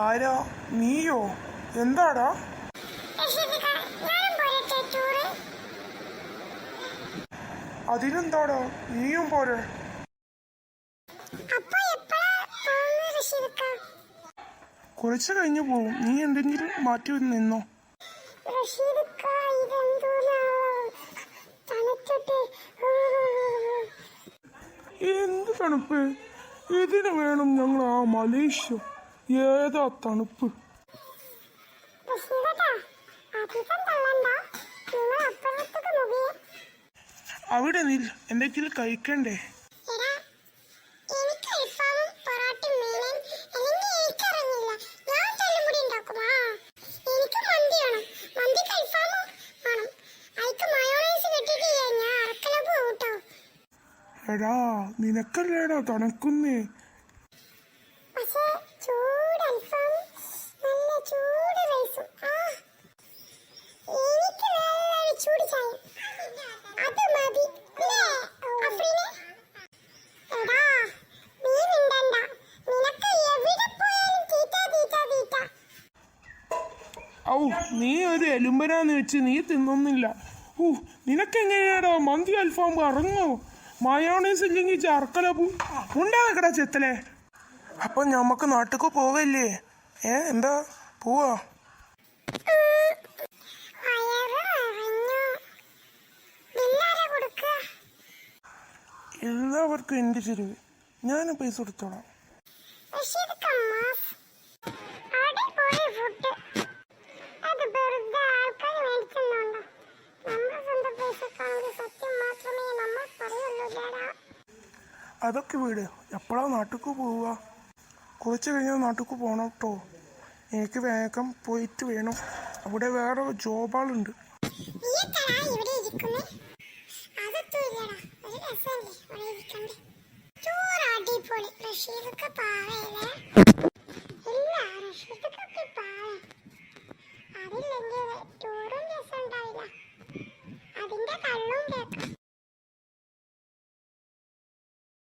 ആരാ? നീയോ? എന്താടാ? അതിനെന്താടാ, നീയും പോരെ. കുറച്ച് കഴിഞ്ഞു പോവും. നീ എന്തെങ്കിലും മാറ്റി നിന്നോ. എന്ത് തണുപ്പ്? ഇതിന് വേണം ഞങ്ങൾ ആ മലേഷ്യ. ഏതാ തണുപ്പ്? അവിടെ നിൽ, എന്തെങ്കിലും കഴിക്കണ്ടേ? എടാ, നിനക്കല്ലേടാ തണുക്കുന്നേ. ഔ, നീ ഒരു എലുമ്പനാന്ന് വെച്ച് നീ തിന്നൊന്നില്ല. നിനക്കെങ്ങനെയാടാ മന്തി അൽഫാം ഇറങ്ങോ? മയോണൈസ് ഇല്ലെങ്കിൽ ചർക്കലപ്പൂ ഉണ്ടാകടാ ചെത്തലേ. അപ്പൊ ഞമ്മക്ക് നാട്ടിക്ക് പോവല്ലേ? എന്താ പോവാ? എല്ലാവർക്കും എന്റെ ചെരുവ്, ഞാൻ പൈസ കൊടുത്തോളാം. അതൊക്കെ വീട്. എപ്പോഴാ നാട്ടിക്ക് പോവുക? കുറച്ച് കഴിഞ്ഞാൽ നാട്ടിക്ക് പോകണം കേട്ടോ. എനിക്ക് വേഗം പോയിട്ട് വേണം. അവിടെ വേറെ ജോബാളുണ്ട്. അതിന്റെ കള്ളും കേൾക്കാം.